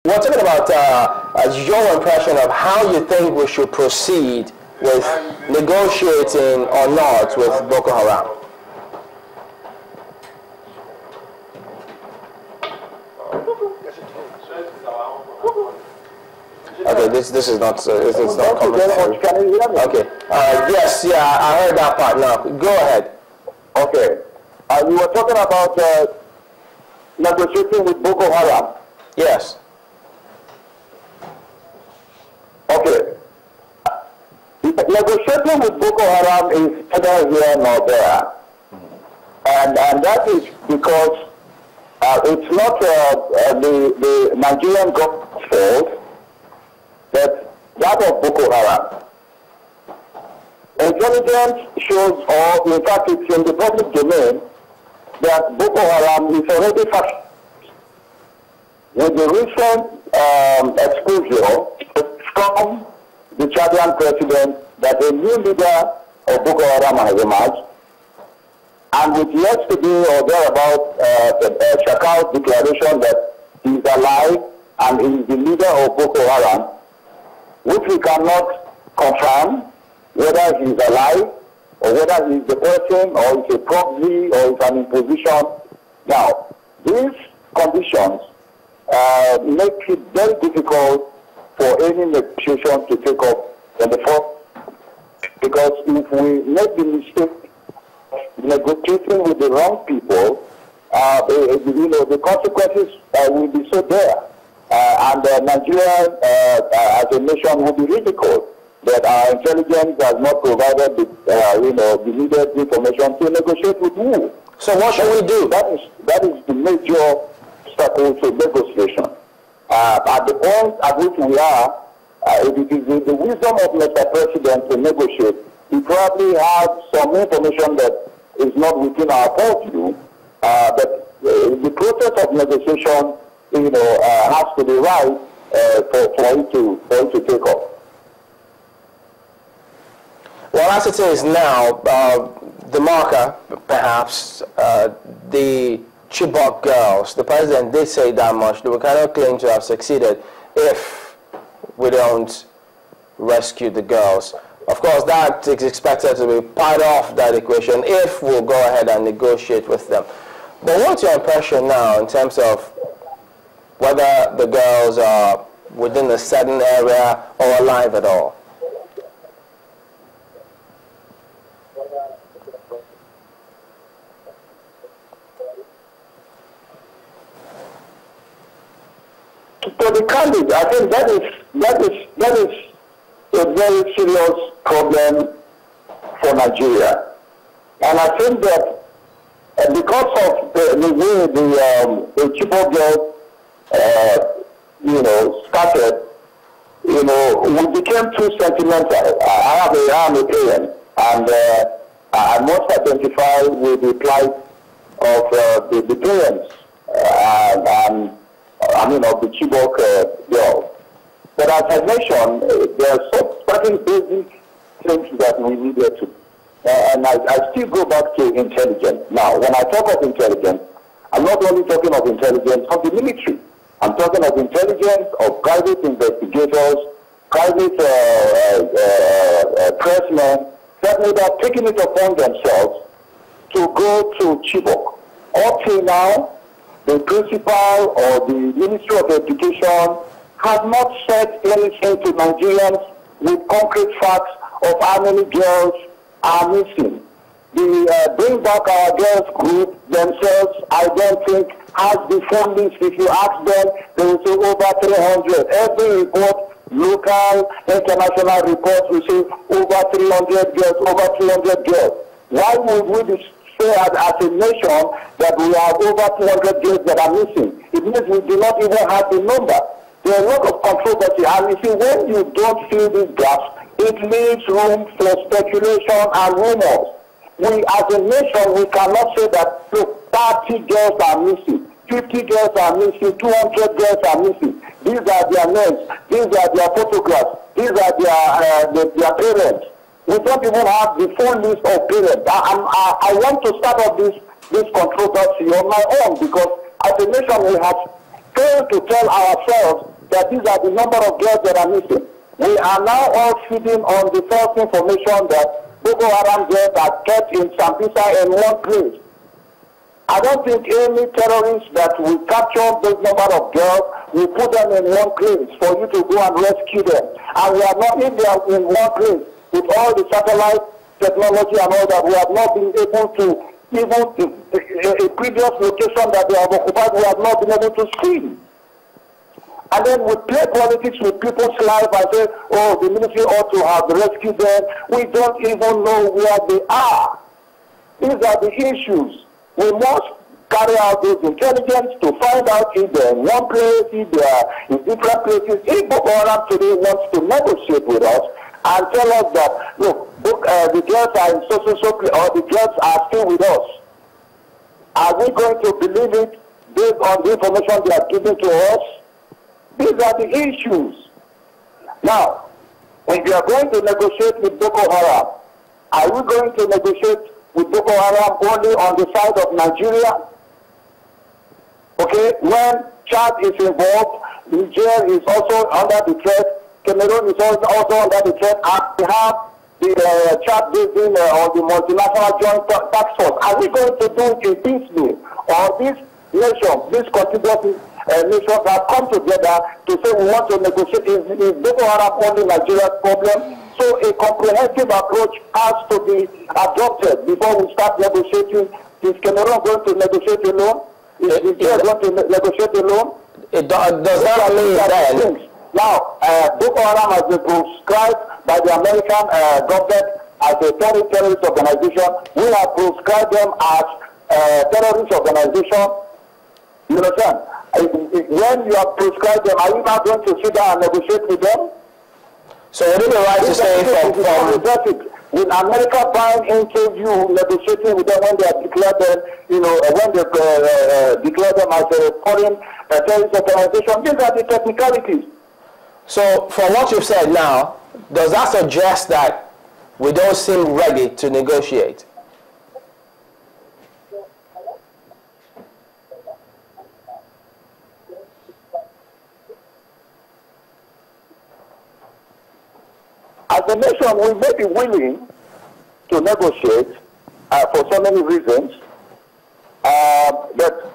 We're talking about your impression of how you think we should proceed with negotiating or not with Boko Haram. Okay, this is not coming. Can you hear me? Okay. Yes, yeah, I heard that part. Now, go ahead. Okay. You were talking about negotiating with Boko Haram. Yes. Okay. Negotiating with Boko Haram is neither here nor there. And that is because it's not the Nigerian government's fault, but that of Boko Haram. Intelligence shows, or in fact it's in the public domain, that Boko Haram is already fascist. With the recent exposure from the Chadian president that a new leader of Boko Haram has emerged, and with yesterday or thereabout Shakal's declaration that he is alive and he is the leader of Boko Haram, which we cannot confirm whether he is alive or whether he is the person or it's a proxy or it's an imposition. Now, these conditions make it very difficult for any negotiations to take up in the first, because if we make the mistake of negotiating with the wrong people, the consequences will be so dire, and Nigeria as a nation will be ridiculed that our intelligence has not provided the needed information to negotiate with who. So what should we do? That is the major obstacle to negotiation. At the point at which we are, it is the wisdom of Mr. President to negotiate. He probably has some information that is not within our purview, but the process of negotiation, has to be right for it to take off. Well, as it is now, the marker, perhaps, the Chibok girls, the president did say that much, that we cannot claim to have succeeded if we don't rescue the girls. Of course, that is expected to be part of that equation if we'll go ahead and negotiate with them. But what's your impression now in terms of whether the girls are within a certain area or alive at all? To be candid, I think that is a very serious problem for Nigeria, and I think that because of the way the Chibok girls, started, we became too sentimental. I am a parent, and I must identify with the plight of the parents of the Chibok girls. But as I mentioned, there are certain basic things that we needed to. And I still go back to intelligence. Now, when I talk of intelligence, I'm not only talking of intelligence of the military. I'm talking of intelligence of private investigators, private pressmen, that may have taken it upon themselves to go to Chibok. Up till now, the principal or the Ministry of Education has not said anything to Nigerians with concrete facts of how many girls are missing. The Bring Back Our Girls group themselves, I don't think, has the full list. If you ask them, they will say over 300. Every report, local, international reports, will say over 300 girls, over 200 girls. Why would we say as a nation that we have over 200 girls that are missing? It means we do not even have the number. There are a lot of controversy, and you see, when you don't fill these gaps, it leaves room for speculation and rumors. We, as a nation, we cannot say that, look, 30 girls are missing, 50 girls are missing, 200 girls are missing. These are their names, these are their photographs, these are their parents. We don't even have the full list of parents. I want to start off this controversy on my own, because as a nation we have fail to tell ourselves that these are the number of girls that are missing. We are now all feeding on the false information that Boko Haram girls are kept in Sambisa in one place. I don't think any terrorists that will capture those number of girls will put them in one place for you to go and rescue them. And we are not, if they are in one place with all the satellite technology and all that, we have not been able to, even a previous location that they have occupied, we have not been able to see. And then we play politics with people's lives and say, oh, the military ought to have rescued them. We don't even know where they are. These are the issues. We must carry out this intelligence to find out if they're in one place, if they are in different places. If Boko Haram today wants to negotiate with us and tell us that, look, the girls are in so place, or the girls are still with us, are we going to believe it based on the information they are giving to us? These are the issues. Now, if we are going to negotiate with Boko Haram, are we going to negotiate with Boko Haram only on the side of Nigeria? Okay, when Chad is involved, Niger is also under the threat, Cameroon is also under the threat, and we have the Chad building or the multinational joint task force. Are we going to do it in peaceful? Or this nation, this contiguous nations have come together to say we want to negotiate? Is Boko Haram only Nigeria's problem? So a comprehensive approach has to be adopted before we start negotiating. Is Cameroon going to negotiate alone? Is Nigeria going to negotiate alone? It does not mean that. Now, Boko Haram has been proscribed by the American government as a terrorist organization. We have proscribed them as a terrorist organization. You understand? When you have proscribed them, are you not going to sit down and negotiate with them? So would it be right to say from with America buying into you, negotiating with them when they have declared them, you know, when they declare them as a foreign terrorist organization? These are the technicalities. So from what you've said now, does that suggest that we don't seem ready to negotiate? As a nation, we may be willing to negotiate for so many reasons, but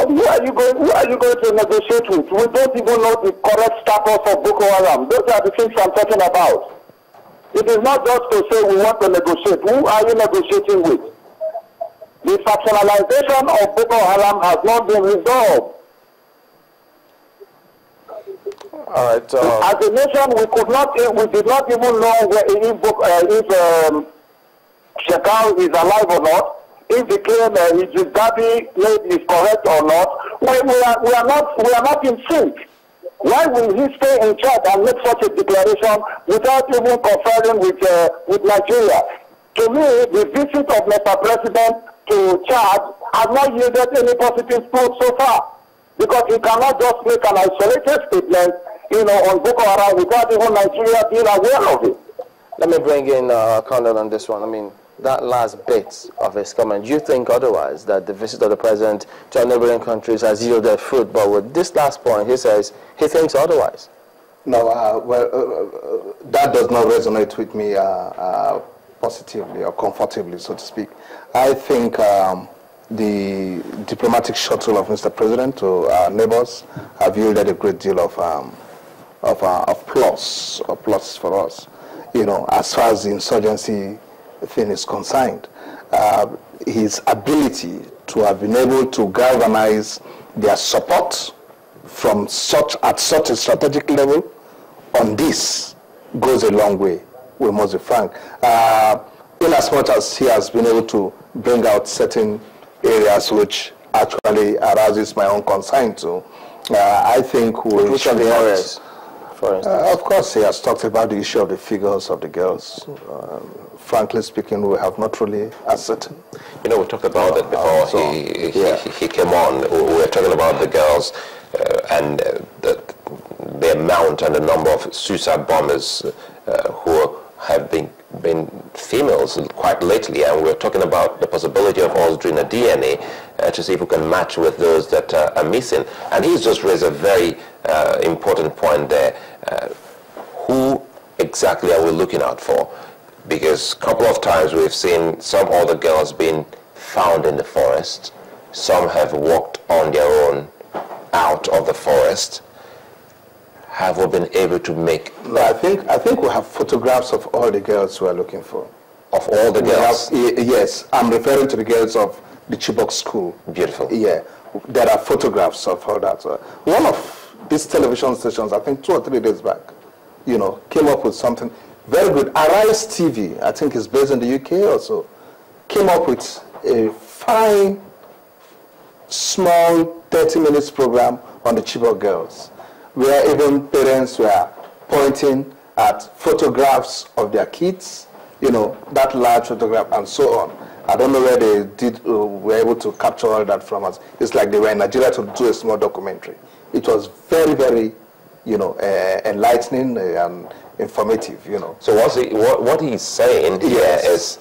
who are you going to negotiate with? We don't even know the correct status of Boko Haram. Those are the things I'm talking about. It is not just to say we want to negotiate. Who are you negotiating with? The factionalization of Boko Haram has not been resolved. All right. As a nation, we did not even know if Shekau is alive or not. If the claim his daddy is correct or not, we are not in sync. Why will he stay in charge and make such a declaration without even conferring with Nigeria? To me, the visit of Mr. President to Chad has not yielded any positive fruit so far, because he cannot just make an isolated statement, you know, on Boko Haram without even Nigeria being aware of it. Let me bring in Condon on this one. I mean, that last bit of his comment, do you think otherwise, that the visit of the president to our neighboring countries has yielded fruit? But with this last point, he says he thinks otherwise. No, that does not resonate with me positively or comfortably, so to speak. I think the diplomatic shuttle of Mr. President to our neighbors have yielded a great deal of plus for us. You know, as far as the insurgency thing is concerned, his ability to have been able to galvanize their support from at such a strategic level on this goes a long way. We must be frank. In as much as he has been able to bring out certain areas which actually arouses my own concern too, I think we which are the areas? For instance? Of course, he has talked about the issue of the figures of the girls. Frankly speaking, we have not really ascertained. You know, we talked about it before he came on. We were talking about the girls and the amount and the number of suicide bombers who have been females quite lately, and we're talking about the possibility of us doing a DNA to see if we can match with those that are missing. And he's just raised a very important point there. Who exactly are we looking out for? Because a couple of times we've seen some other girls being found in the forest. Some have walked on their own out of the forest. Have we been able to make... I think we have photographs of all the girls we are looking for. Of all the girls? Yes, I'm referring to the girls of the Chibok school. Beautiful. Yeah, there are photographs of all that. One of these television stations, I think 2 or 3 days back, you know, came up with something very good. Arise TV, I think it's based in the UK also, came up with a fine, small 30 minutes program on the Chibok girls, where even parents were pointing at photographs of their kids, you know, that large photograph and so on. I don't know where they were able to capture all that from us. It's like they were in Nigeria to do a small documentary. It was very, very, you know, enlightening and informative, you know. So what he's saying here is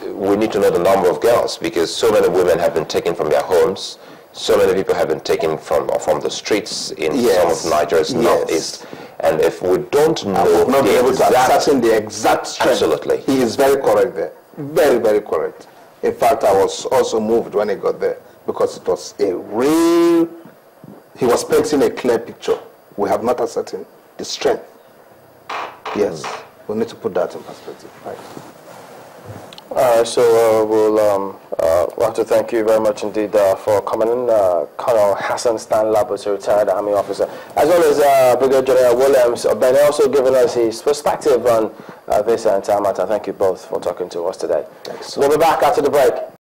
we need to know the number of girls, because so many women have been taken from their homes. So many people have been taken from the streets in some of Nigeria's northeast. And if we don't know, we've not been able to ascertain the exact strength. Absolutely. He is very correct there. Very, very correct. In fact, I was also moved when he got there, because it was a real, he was painting a clear picture. We have not ascertained the strength. Yes, we need to put that in perspective. Right. So we'll have to thank you very much indeed for coming in, Col Hassan Stan-Labo, a retired Army officer, as well as Brigadier Gen Williams Obene, also giving us his perspective on this entire matter. Thank you both for talking to us today. Thanks. We'll be back after the break.